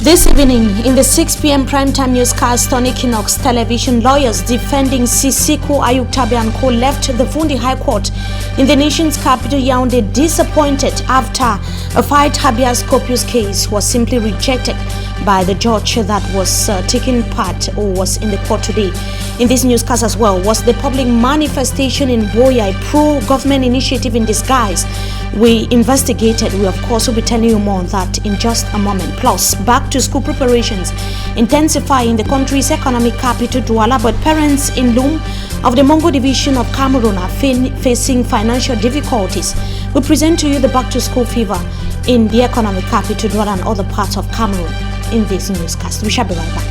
This evening, in the 6 p.m. primetime newscast on Equinoxe television, lawyers defending Sisiku Ayuktabe and co left the Fundi High Court in the nation's capital, Yaoundé, disappointed after a fight habeas corpus case was simply rejected by the judge that was taking part or was in the court today. In this newscast as well was the public manifestation in Boya, a pro-government initiative in disguise. We investigated. We of course will be telling you more on that in just a moment. Plus, back to school preparations intensify in the country's economic capital, Douala, but parents in Loum of the Mongo division of Cameroon are facing financial difficulties. We present to you the back to school fever in the economic capital, Douala, and other parts of Cameroon in this newscast. We shall be right back.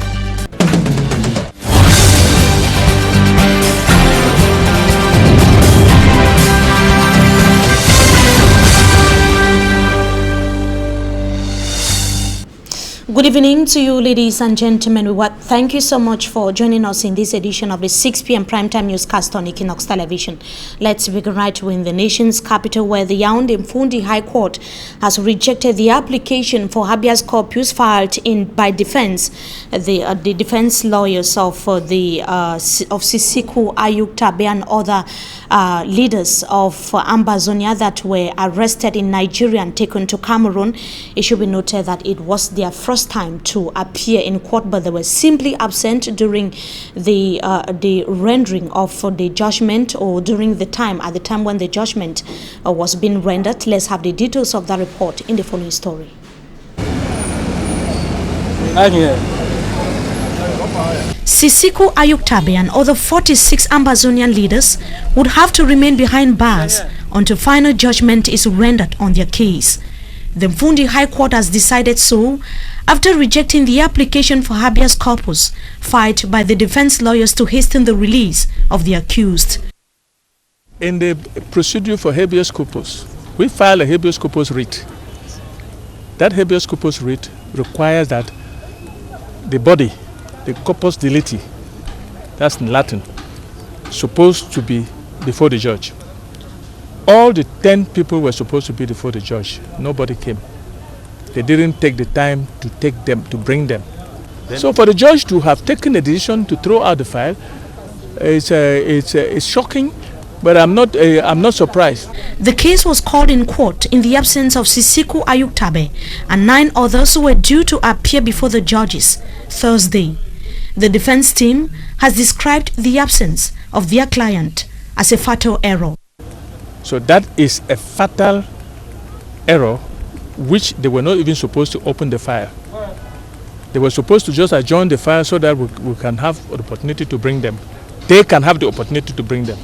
Good evening to you, ladies and gentlemen. Thank you so much for joining us in this edition of the 6 p.m. primetime newscast on Equinoxe television. Let's begin right in the nation's capital, where the Yaoundé Fundi High Court has rejected the application for habeas corpus filed by defense, the defense lawyers of Sisiku Ayuktabe and other leaders of Ambazonia that were arrested in Nigeria and taken to Cameroon. It should be noted that it was their first time to appear in court, but they were simply absent during the rendering of the judgment, or during the time when the judgment was being rendered. Let's have the details of that report in the following story. Sisiku Ayuktabe and other 46 Ambazonian leaders would have to remain behind bars until final judgment is rendered on their case. The Fundi High Court has decided so after rejecting the application for habeas corpus filed by the defense lawyers to hasten the release of the accused. In the procedure for habeas corpus, we file a habeas corpus writ. That habeas corpus writ requires that the body, the corpus delicti, that's in Latin, supposed to be before the judge. All the 10 people were supposed to be before the judge. Nobody came. They didn't take the time to bring them. So for the judge to have taken a decision to throw out the file, it's shocking, but I'm not surprised. The case was called in court in the absence of Sisiku Ayuktabe and 9 others who were due to appear before the judges Thursday. The defense team has described the absence of their client as a fatal error. So that is a fatal error, which they were not even supposed to open the file. They were supposed to just adjourn the file so that we can have the opportunity to bring them. They can have the opportunity to bring them.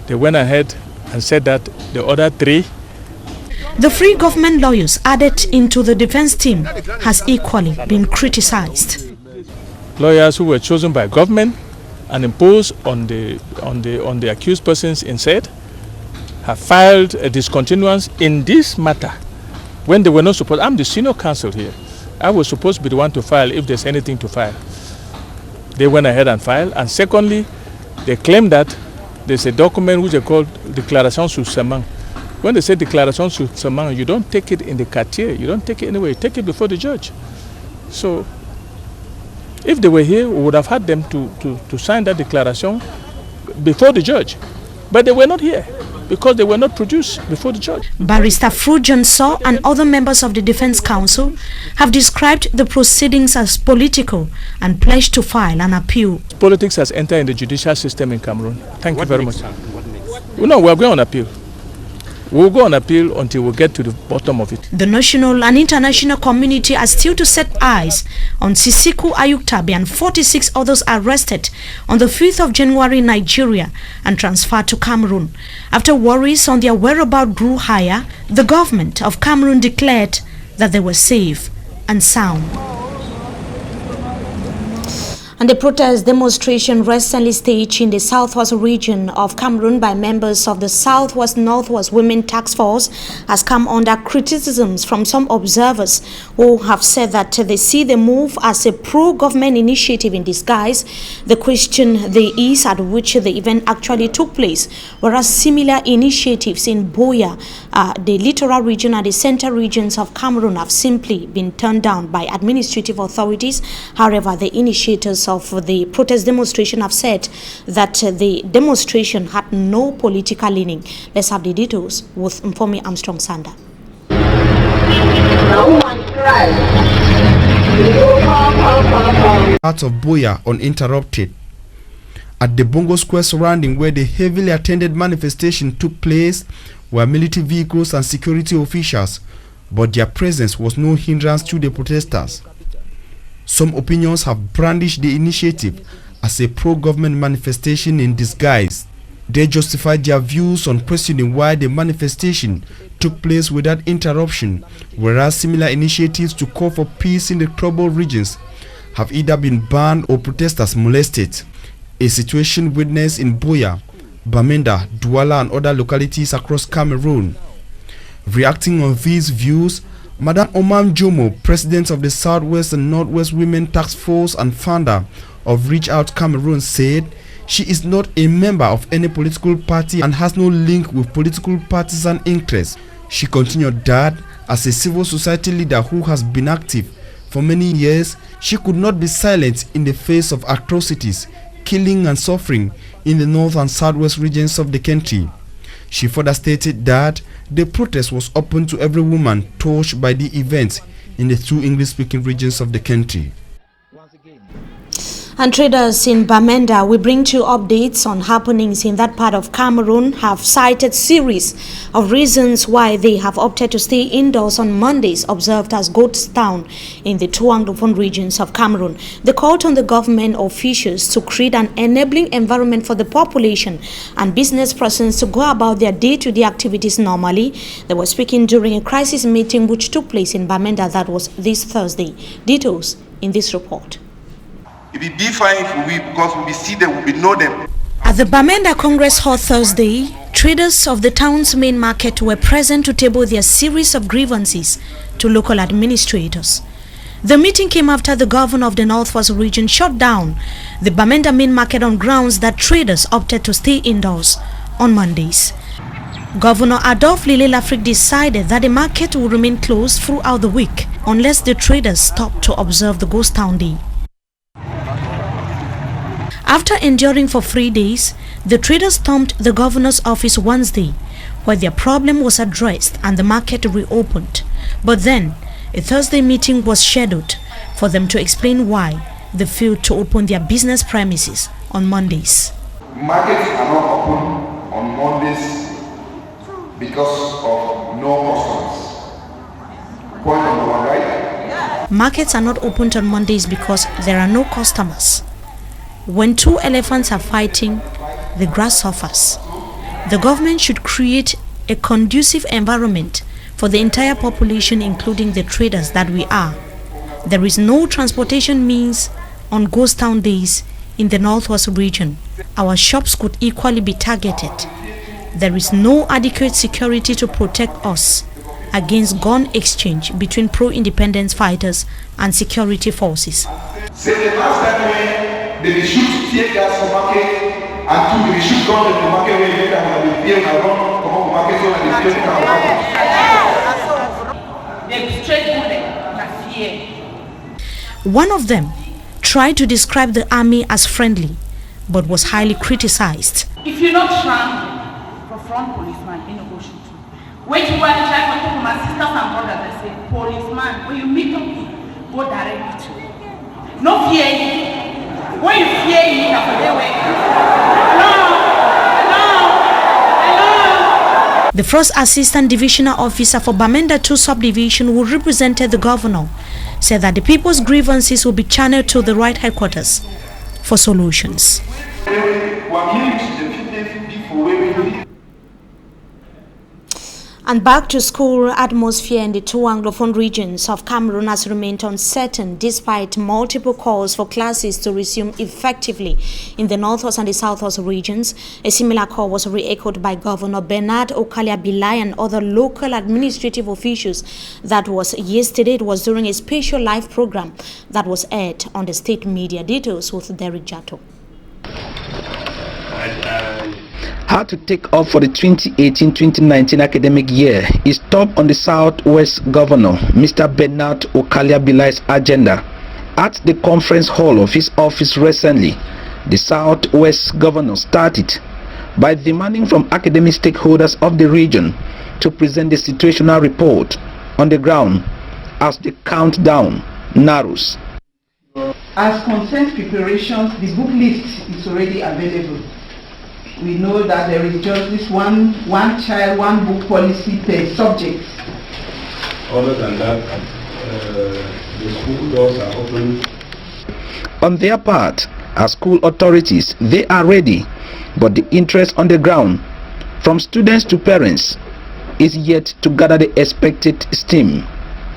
They went ahead and said that the other 3. The free government lawyers added into the defense team has equally been criticized. Lawyers who were chosen by government and imposed on the accused persons instead have filed a discontinuance in this matter when they were not supposed. I'm the senior counsel here. I was supposed to be the one to file if there's anything to file. They went ahead and filed. And secondly, they claim that there's a document which they call Déclaration sur serment. When they say Déclaration sur serment, you don't take it in the quartier. You don't take it anywhere. You take it before the judge. So if they were here, we would have had them to sign that declaration before the judge. But they were not here because they were not produced before the judge. Barrister Frujan Saw and other members of the Defense Council have described the proceedings as political and pledged to file an appeal. Politics has entered in the judicial system in Cameroon. Thank you very much. No, we are going on appeal. We'll go on appeal until we get to the bottom of it. The national and international community are still to set eyes on Sisiku Ayuktabe and 46 others arrested on the 5th of January in Nigeria and transferred to Cameroon. After worries on their whereabouts grew higher, the government of Cameroon declared that they were safe and sound. And the protest demonstration recently staged in the southwest region of Cameroon by members of the Southwest Northwest Women Task Force has come under criticisms from some observers who have said that they see the move as a pro-government initiative in disguise. They question the ease at which the event actually took place, whereas similar initiatives in Buea, the littoral region and the central regions of Cameroon have simply been turned down by administrative authorities. However, the initiators of the protest demonstration have said that the demonstration had no political leaning. Let's have the details with Mfomi Armstrong Sander. Parts of Buea uninterrupted. At the Bongo Square surrounding where the heavily attended manifestation took place were military vehicles and security officials, but their presence was no hindrance to the protesters. Some opinions have brandished the initiative as a pro-government manifestation in disguise. They justified their views on questioning why the manifestation took place without interruption, whereas similar initiatives to call for peace in the troubled regions have either been banned or protesters molested. A situation witnessed in Buea, Bamenda, Douala and other localities across Cameroon. Reacting on these views, Madam Omam Jomo, president of the Southwest and Northwest Women Task Force and founder of Reach Out Cameroon, said she is not a member of any political party and has no link with political partisan interests. She continued that as a civil society leader who has been active for many years, she could not be silent in the face of atrocities, killing and suffering in the north and southwest regions of the country. She further stated that the protest was open to every woman touched by the events in the two English-speaking regions of the country. And traders in Bamenda, we bring you updates on happenings in that part of Cameroon, have cited series of reasons why they have opted to stay indoors on Mondays, observed as ghost town in the two Anglophone regions of Cameroon. They called on the government officials to create an enabling environment for the population and business persons to go about their day-to-day activities normally. They were speaking during a crisis meeting which took place in Bamenda that was this Thursday. Details in this report. It will be fine if we, because we see them, we know them. At the Bamenda Congress Hall Thursday, traders of the town's main market were present to table their series of grievances to local administrators. The meeting came after the governor of the Northwest region shut down the Bamenda main market on grounds that traders opted to stay indoors on Mondays. Governor Adolphe Lille-Lafrique decided that the market will remain closed throughout the week unless the traders stopped to observe the ghost town day. After enduring for 3 days, the traders stormed the governor's office Wednesday, where their problem was addressed and the market reopened. But then, a Thursday meeting was scheduled for them to explain why they failed to open their business premises on Mondays. Markets are not open on Mondays because of no customers. Point number one, right? Markets are not opened on Mondays because there are no customers. When two elephants are fighting, the grass suffers. The government should create a conducive environment for the entire population, including the traders that we are. There is no transportation means on ghost town days in the Northwest region. Our shops could equally be targeted. There is no adequate security to protect us against gun exchange between pro-independence fighters and security forces. They shoot tear gas for market, and two, they shoot gun in the market where they have the fear and run come up market so that they fear. One of them tried to describe the army as friendly, but was highly criticized. If you're not trying for front policeman in Ocean 2, when you are trying to talk to my sisters and brothers, they say, policeman, when you meet up, go directly to. No fear. When you fear him, the first assistant divisional officer for Bamenda 2 subdivision, who represented the governor, said that the people's grievances will be channeled to the right headquarters for solutions. And back to school atmosphere in the two Anglophone regions of Cameroon has remained uncertain despite multiple calls for classes to resume effectively in the northwest and the southwest regions. A similar call was re-echoed by Governor Bernard Okalia-Bilai and other local administrative officials. That was yesterday. It was during a special live program that was aired on the state media. Details with Derek Jato. How to take off for the 2018-2019 academic year is top on the Southwest Governor, Mr. Bernard Okalia-Bilai's agenda. At the conference hall of his office recently, the Southwest Governor started by demanding from academic stakeholders of the region to present the situational report on the ground as the countdown narrows. As concerns preparations, the book list is already available. We know that there is just this one child, one book policy per subject. Other than that, the school doors are open. On their part, as school authorities, they are ready, but the interest on the ground, from students to parents, is yet to gather the expected steam.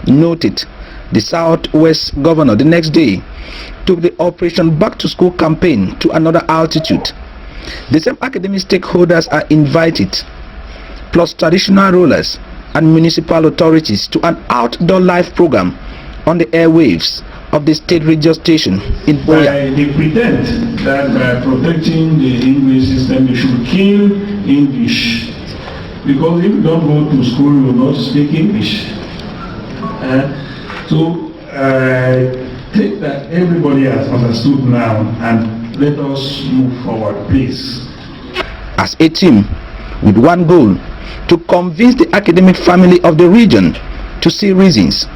Noted, the Southwest Governor the next day took the Operation Back to School campaign to another altitude. The same academic stakeholders are invited, plus traditional rulers and municipal authorities, to an outdoor live program on the airwaves of the state radio station in Boya. They pretend that by protecting the English system, they should kill English. Because if you don't go to school, you will not speak English. So I think that everybody has understood now, and let us move forward, please. As a team with one goal, to convince the academic family of the region to see reasons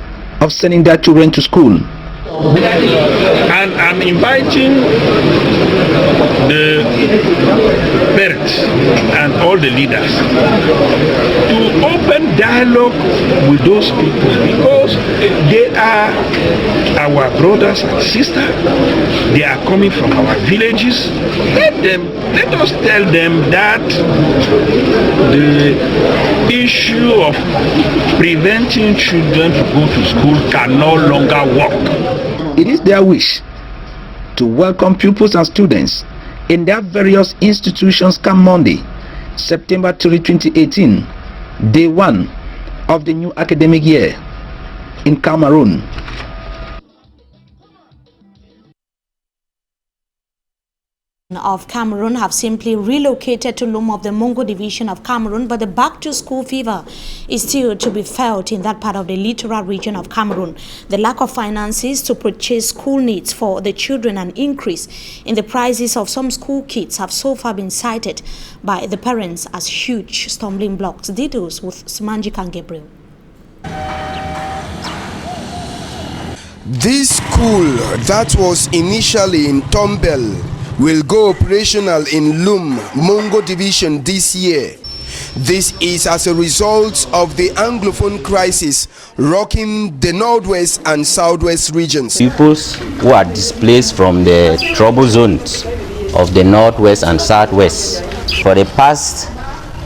of sending their children to school. And I'm inviting the parents and all the leaders to open dialogue with those people, because they are our brothers and sisters. They are coming from our villages. Let us tell them that the issue of preventing children to go to school can no longer work. It is their wish to welcome pupils and students in their various institutions come Monday, September 3, 2018, day 1 of the new academic year in Cameroon. Of Cameroon have simply relocated to Lum of the Mongo division of Cameroon, but the back-to-school fever is still to be felt in that part of the littoral region of Cameroon. The lack of finances to purchase school needs for the children and increase in the prices of some school kits have so far been cited by the parents as huge stumbling blocks. Details with Simanji and Gabriel. This school that was initially in Tombel will go operational in Lum, Mongo Division this year. This is as a result of the Anglophone crisis rocking the Northwest and Southwest regions. Peoples who are displaced from the trouble zones of the Northwest and Southwest for the past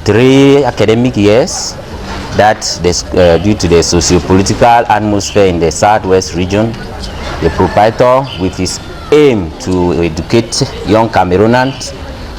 3 academic years, that due to the socio-political atmosphere in the Southwest region, the proprietor, with his aim to educate young Cameroonians,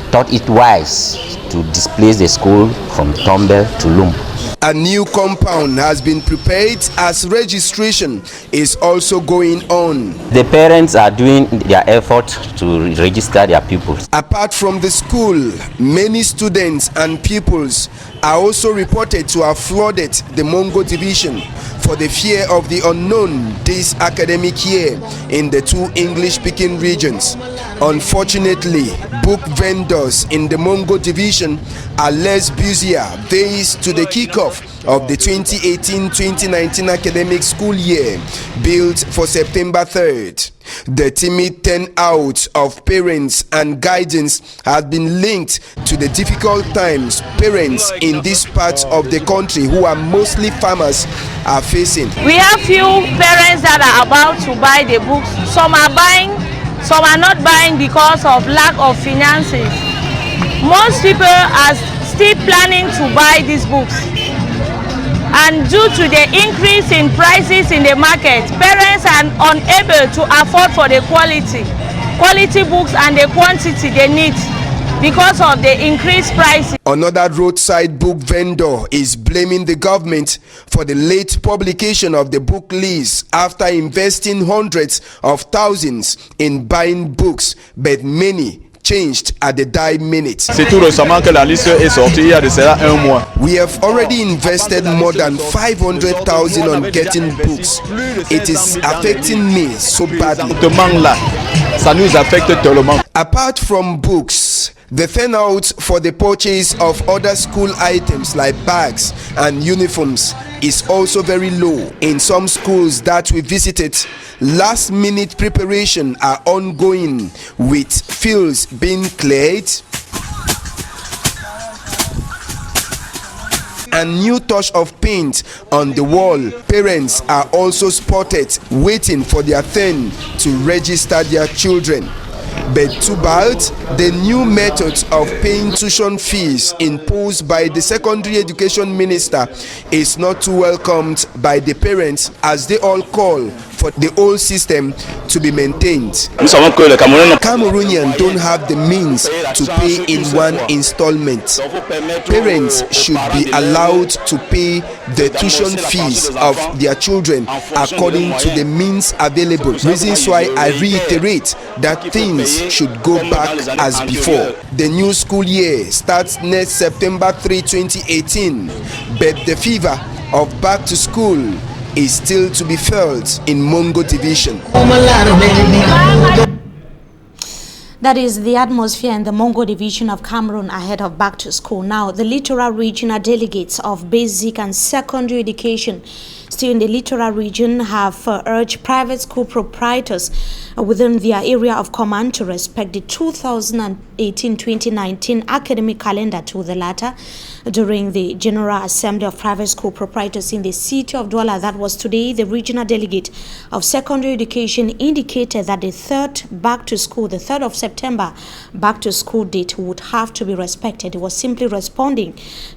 thought it wise to displace the school from Tombel to Lum. A new compound has been prepared as registration is also going on. The parents are doing their effort to register their pupils. Apart from the school, many students and pupils are also reported to have flooded the Mongo division for the fear of the unknown this academic year in the 2 English-speaking regions. Unfortunately, book vendors in the Mongo division are less busier days to the kickoff of the 2018-2019 academic school year, built for September 3rd. The timid turnout of parents and guidance has been linked to the difficult times parents in this part of the country, who are mostly farmers, are facing. We have few parents that are about to buy the books. Some are buying, some are not buying because of lack of finances. Most people are still planning to buy these books. And due to the increase in prices in the market, parents are unable to afford for the quality books and the quantity they need because of the increased prices. Another roadside book vendor is blaming the government for the late publication of the book list after investing hundreds of thousands in buying books, but many changed at the dying minute. C'est tout récemment que la liste est sortie, il y a de cela un mois. We have already invested more than 500,000 on getting books. It is affecting me so badly. Ça nous affecte tellement. Apart from books, the turnout for the purchase of other school items like bags and uniforms is also very low. In some schools that we visited, last-minute preparation are ongoing, with fields being cleared and new touch of paint on the wall. Parents are also spotted waiting for their turn to register their children. But too bad, the new methods of paying tuition fees imposed by the secondary education minister is not too welcomed by the parents, as they all call for the old system to be maintained. Cameroonians don't have the means to pay in one installment. Parents should be allowed to pay the tuition fees of their children according to the means available. Reasons why I reiterate that things should go back as before. The new school year starts next September 3, 2018, but the fever of back to school is still to be felt in Mongo Division. That is the atmosphere in the Mongo Division of Cameroon ahead of back to school. Now, the littoral regional delegates of basic and secondary education still in the littoral region have urged private school proprietors within their area of command to respect the 2018-2019 academic calendar to the latter. During the General Assembly of Private School Proprietors in the city of Douala, that was today, the regional delegate of secondary education indicated that the 3rd of September back to school date would have to be respected. It was simply responding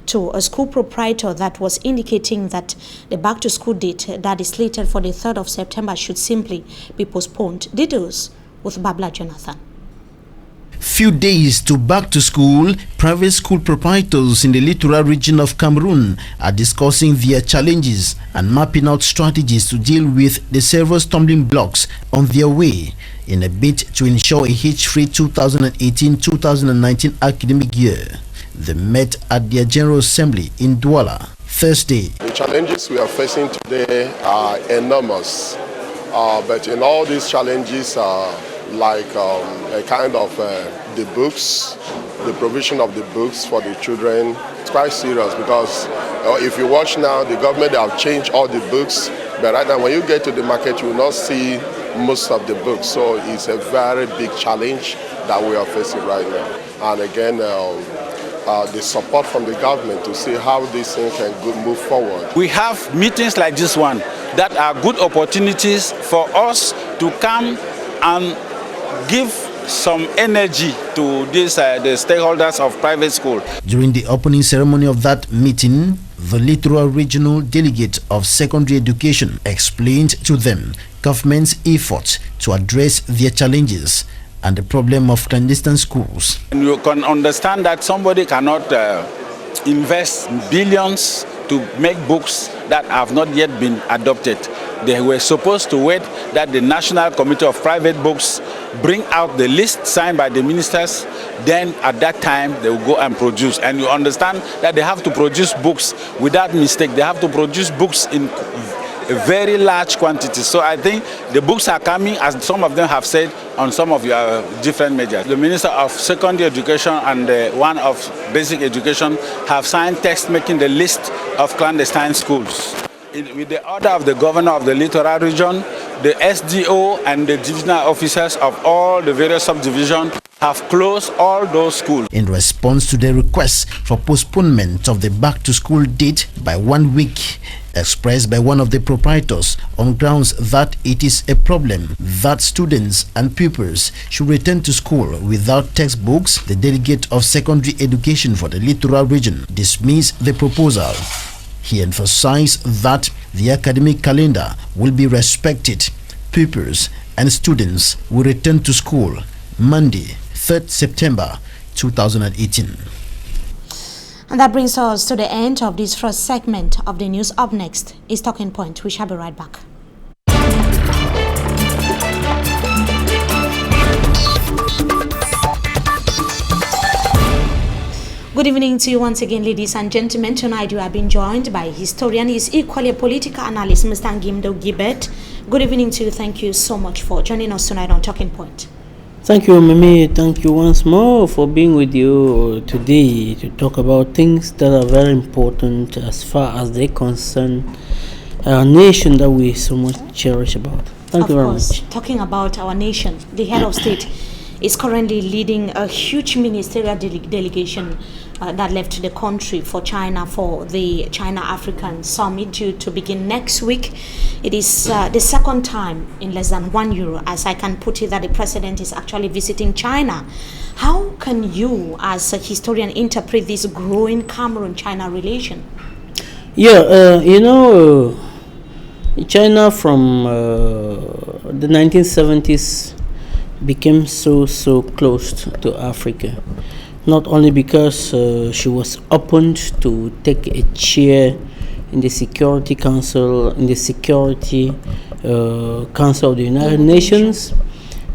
to a school proprietor that was indicating that the back to school date that is slated for the 3rd of September should simply be postponed. Details with Babla Jonathan. Few days to back to school, private school proprietors in the littoral region of Cameroon are discussing their challenges and mapping out strategies to deal with the several stumbling blocks on their way in a bid to ensure a hitch-free 2018-2019 academic year. They met at their General Assembly in Douala Thursday. The challenges we are facing today are enormous, but in all these challenges like a kind of the books, the provision of the books for the children. It's quite serious because if you watch now, the government have changed all the books, but right now when you get to the market, you will not see most of the books. So it's a very big challenge that we are facing right now. And again, the support from the government to see how this thing can move forward. We have meetings like this one that are good opportunities for us to come and give some energy to this, the stakeholders of private school. During the opening ceremony of that meeting, the littoral regional delegate of secondary education explained to them government's efforts to address their challenges and the problem of clandestine schools. And you can understand that somebody cannot invest billions to make books that have not yet been adopted. They were supposed to wait that the National Committee of Private Books bring out the list signed by the ministers. Then at that time they will go and produce. And you understand that they have to produce books without mistake. They have to produce books in a very large quantity. So I think the books are coming, as some of them have said, on some of your different measures. The Minister of Secondary Education and one of Basic Education have signed text making the list of clandestine schools. With the order of the governor of the littoral region, the SDO and the divisional officers of all the various subdivisions have closed all those schools. In response to the request for postponement of the back-to-school date by 1 week, expressed by one of the proprietors on grounds that it is a problem that students and pupils should return to school without textbooks, the delegate of secondary education for the littoral region dismissed the proposal. He emphasized that the academic calendar will be respected. Pupils and students will return to school Monday, 3rd September 2018. And that brings us to the end of this first segment of the news. Up next is Talking Point. We shall be right back. Good evening to you once again, ladies and gentlemen. Tonight you have been joined by historian, he is equally a political analyst, Mr. NGIMNDUH Gilbert. Good evening to you. Thank you so much for joining us tonight on Talking Point. Thank you, Mimi. Thank you once more for being with you today to talk about things that are very important as far as they concern our nation that we so much cherish about. Thank you very much. Talking about our nation, the head of state is currently leading a huge ministerial delegation that left the country for China for the China-African Summit due to begin next week. It is the second time in less than 1 year, as I can put it, that the president is actually visiting China. How can you, as a historian, interpret this growing Cameroon-China relation? Yeah, China from the 1970s became so close to Africa. Not only because she was opened to take a chair in the Security Council, of the United Nations,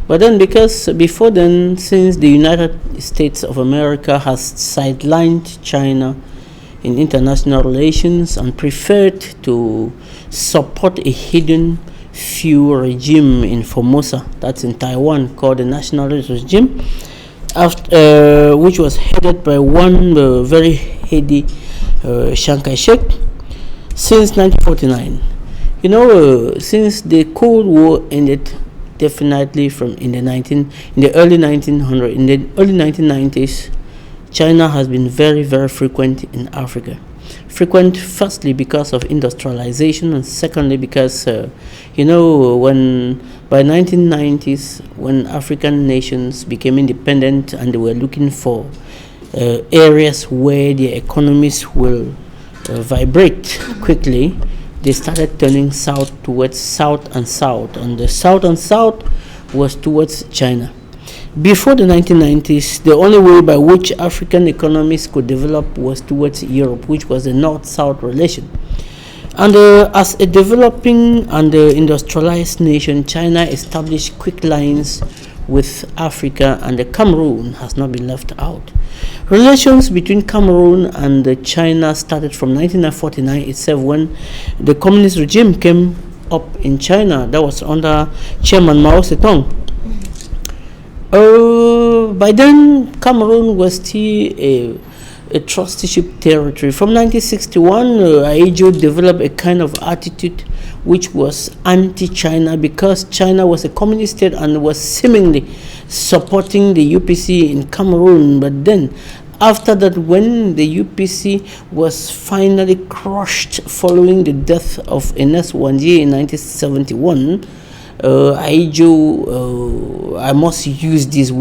but then because before then, since the United States of America has sidelined China in international relations and preferred to support a hidden few regime in Formosa, that's in Taiwan, called the Nationalist Regime, which was headed by one very heady Chiang Kai-shek since 1949. Since the Cold War ended, definitely in the early 1990s, China has been very frequent in Africa. Frequent, firstly because of industrialization, and secondly because when by 1990s, when African nations became independent and they were looking for areas where their economies will vibrate quickly, they started turning towards south, and the south and south was towards China. Before the 1990s, the only way by which African economies could develop was towards Europe, which was a north-south relation. And as a developing and industrialized nation, China established quick lines with Africa, and the Cameroon has not been left out. Relations between Cameroon and China started from 1949 itself, when the communist regime came up in China. That was under Chairman Mao Zedong. By then, Cameroon was still a trusteeship territory. From 1961, Aidjo developed a kind of attitude which was anti-China, because China was a communist state and was seemingly supporting the UPC in Cameroon. But then, after that, when the UPC was finally crushed following the death of Ernest Wandier in 1971, Aidjo, I must use this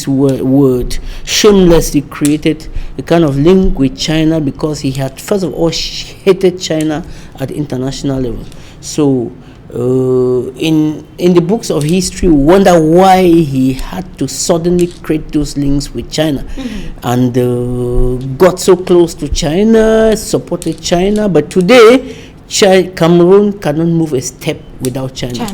word, shamelessly created a kind of link with China, because he had, first of all, hated China at the international level. So in the books of history, we wonder why he had to suddenly create those links with China, and got so close to China, supported China. But today, Cameroon cannot move a step without China.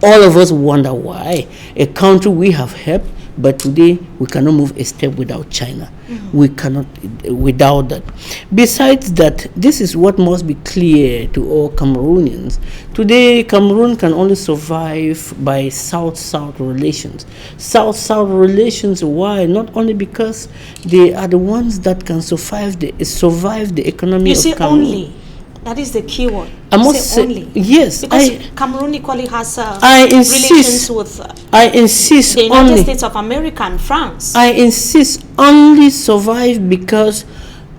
All of us wonder why. A country we have helped, but today we cannot move a step without China. We cannot without that. Besides that, this is what must be clear to all Cameroonians. Today, Cameroon can only survive by South-South relations. South-South relations, why? Not only because they are the ones that can survive the economy of Cameroon. Only. That is the key word. I must say only. Yes. Because Cameroon equally has relations with the United States of America and France. I insist only survive because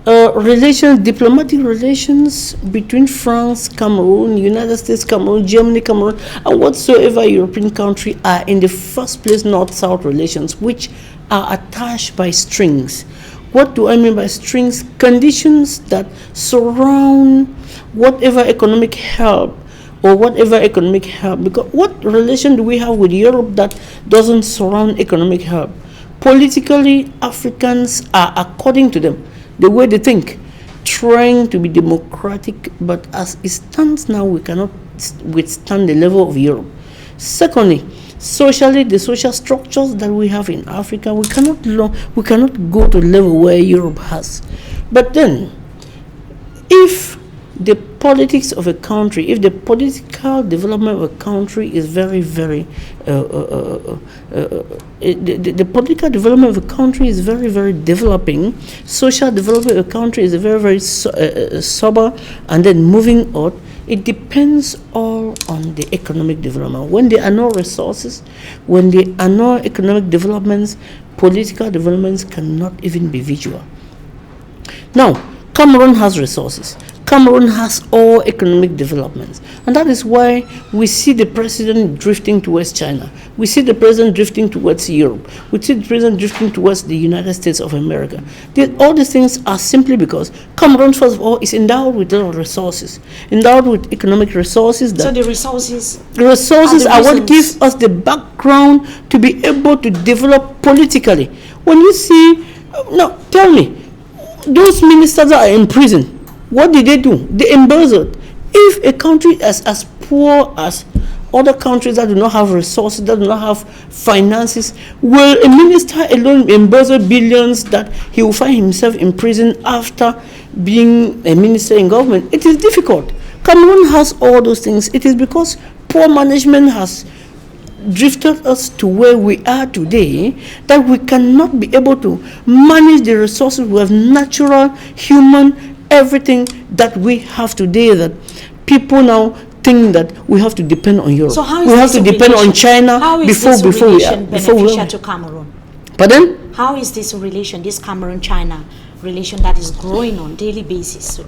diplomatic relations between France, Cameroon, United States, Cameroon, Germany, Cameroon, and whatsoever European country are in the first place North-South relations, which are attached by strings. What do I mean by strings? Conditions that surround whatever economic help because what relation do we have with Europe that doesn't surround economic help? Politically, Africans are, according to them, the way they think, trying to be democratic, but as it stands now, we cannot withstand the level of Europe. Secondly, socially, the social structures that we have in Africa, we cannot go to the level where Europe has. But then, if the politics of a country, if the political development of a country is very, very, the political development of a country is very, very developing, social development of a country is very, very sober, and then moving on, it depends all on the economic development. When there are no resources, when there are no economic developments, political developments cannot even be visual. Now, Cameroon has resources. Cameroon has all economic developments, and that is why we see the president drifting towards China. We see the president drifting towards Europe. We see the president drifting towards the United States of America. All these things are simply because Cameroon, first of all, is endowed with a lot of resources, endowed with economic resources. So the resources are what give us the background to be able to develop politically. When you see, now tell me, those ministers that are in prison, what did they do? They embezzled. If a country is as poor as other countries that do not have resources, that do not have finances, will a minister alone embezzle billions that he will find himself in prison after being a minister in government? It is difficult. Cameroon has all those things. It is because poor management has drifted us to where we are today that we cannot be able to manage the resources we have, natural, human, everything that we have today, that people now think that we have to depend on Europe. So how is we have to depend on China before we beneficial to Cameroon? Pardon? How is this relation, this Cameroon-China relation that is growing on daily basis,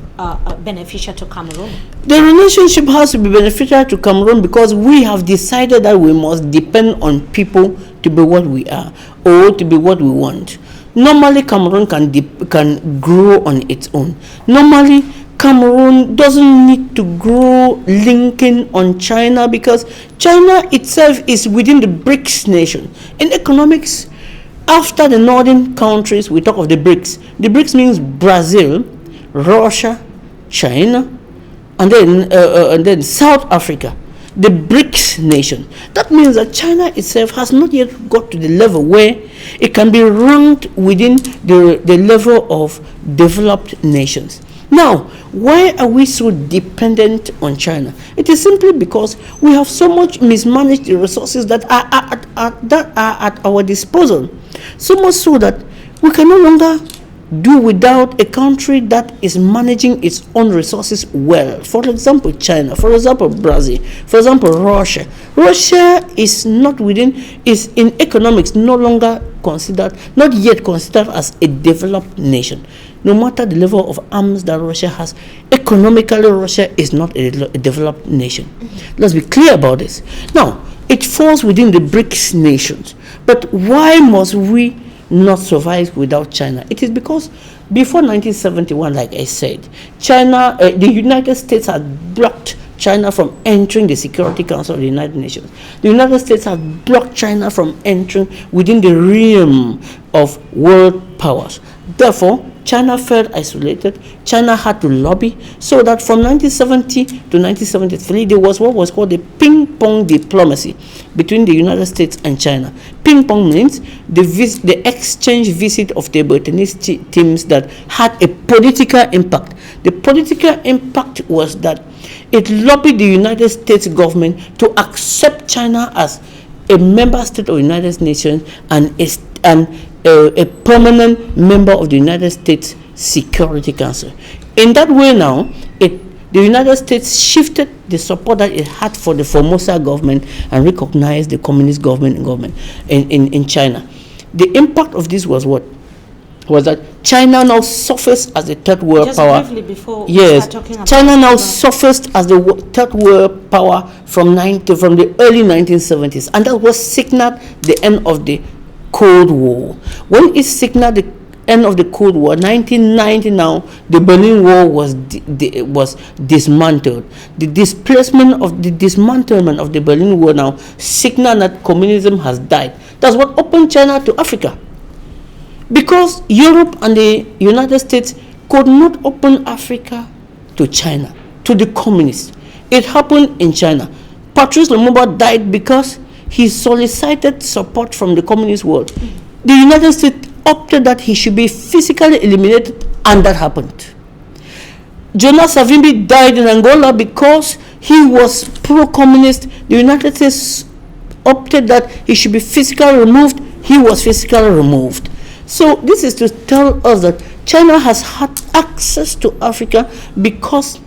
beneficial to Cameroon? The relationship has to be beneficial to Cameroon because we have decided that we must depend on people to be what we are or to be what we want. Normally, Cameroon can grow on its own. Normally, Cameroon doesn't need to grow linking on China because China itself is within the BRICS nation. In economics, after the northern countries, we talk of the BRICS. The BRICS means Brazil, Russia, China, and then South Africa. The BRICS nation. That means that China itself has not yet got to the level where it can be ranked within the level of developed nations. Now, why are we so dependent on China? It is simply because we have so much mismanaged the resources that are at our disposal. So much so that we can no longer do without a country that is managing its own resources well. For example, China, for example, Brazil, for example, Russia. Russia is not is in economics not yet considered as a developed nation. No matter the level of arms that Russia has, economically Russia is not a developed nation. Let's be clear about this. Now, it falls within the BRICS nations. But why must we not survive without China? It is because before 1971, like I said, China, the United States had blocked China from entering the Security Council of the United Nations. The United States had blocked China from entering within the realm of world powers. Therefore, China felt isolated. China had to lobby, so that from 1970 to 1973, there was what was called the ping-pong diplomacy between the United States and China. Ping-pong means the exchange visit of table tennis teams that had a political impact. The political impact was that it lobbied the United States government to accept China as a member state of the United Nations and a permanent member of the United States Security Council. In that way now, the United States shifted the support that it had for the Formosa government and recognized the communist government in China. The impact of this was what? Was that China now surfaced as a third world power. Briefly before China now surfaced as the third world power from the early 1970s, and that was signaled the end of the Cold War. When it signaled the end of the Cold War, 1990 now, the Berlin Wall was dismantled. The dismantlement of the Berlin Wall now signal that communism has died. That's what opened China to Africa. Because Europe and the United States could not open Africa to China, to the communists. It happened in China. Patrice Lumumba died because he solicited support from the communist world. The United States opted that he should be physically eliminated, and that happened. Jonas Savimbi died in Angola because he was pro-communist. The United States opted that he should be physically removed. He was physically removed. So this is to tell us that China has had access to Africa because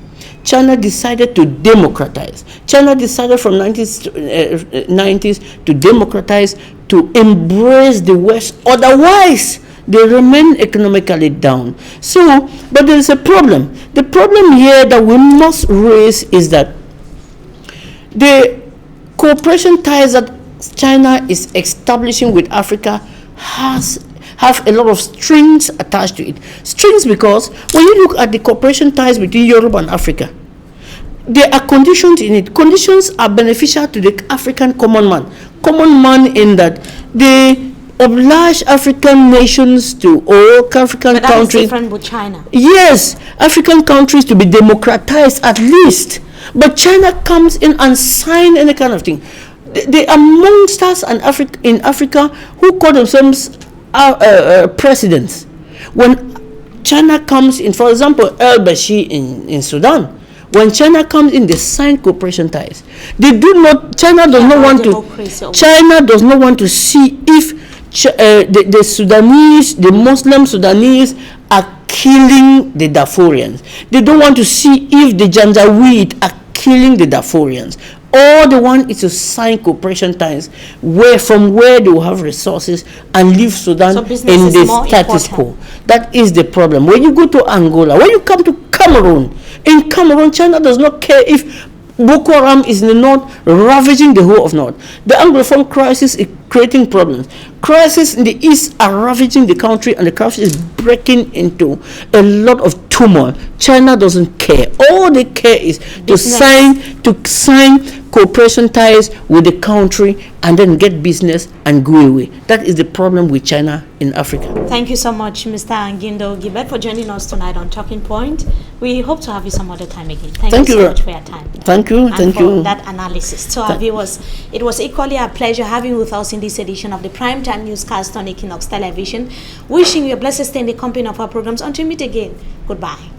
China decided to democratize. China decided from 1990s to democratize, to embrace the West. Otherwise, they remain economically down. So, but there is a problem. The problem here that we must raise is that the cooperation ties that China is establishing with Africa have a lot of strings attached to it. Strings because when you look at the cooperation ties between Europe and Africa, there are conditions in it. Conditions are beneficial to the African common man. Common man in that they oblige African nations to, or African but that countries. is different with China. Yes, African countries to be democratized at least. But China comes in and sign any kind of thing. There are monsters in Africa who call themselves presidents. When China comes in, for example, al-Bashir in Sudan, when China comes in, they sign cooperation ties. They do not. China does not want to. China does not want to see if the Sudanese, the Muslim Sudanese, are killing the Darfurians. They don't want to see if the Janjaweed are killing the Darfurians. All they want is to sign cooperation ties from where they will have resources and leave Sudan in the status quo. That is the problem. When you go to Angola, when you come to Cameroon, in Cameroon, China does not care if Boko Haram is in the north, ravaging the whole of north. The Anglophone crisis is creating problems. Crises in the east are ravaging the country, and the country is breaking into a lot of turmoil. China doesn't care. All they care is to sign cooperation ties with the country and then get business and go away. That is the problem with China in Africa. Thank you so much, Mr. NGIMNDUH Gilbert, for joining us tonight on Talking Point. We hope to have you some other time again. Thank you so much for your time. Thank you. And for that analysis. To our viewers, it was equally a pleasure having you with us in this edition of the Primetime Newscast on Equinoxe Television. Wishing you a blessed stay in the company of our programs. Until we meet again, goodbye.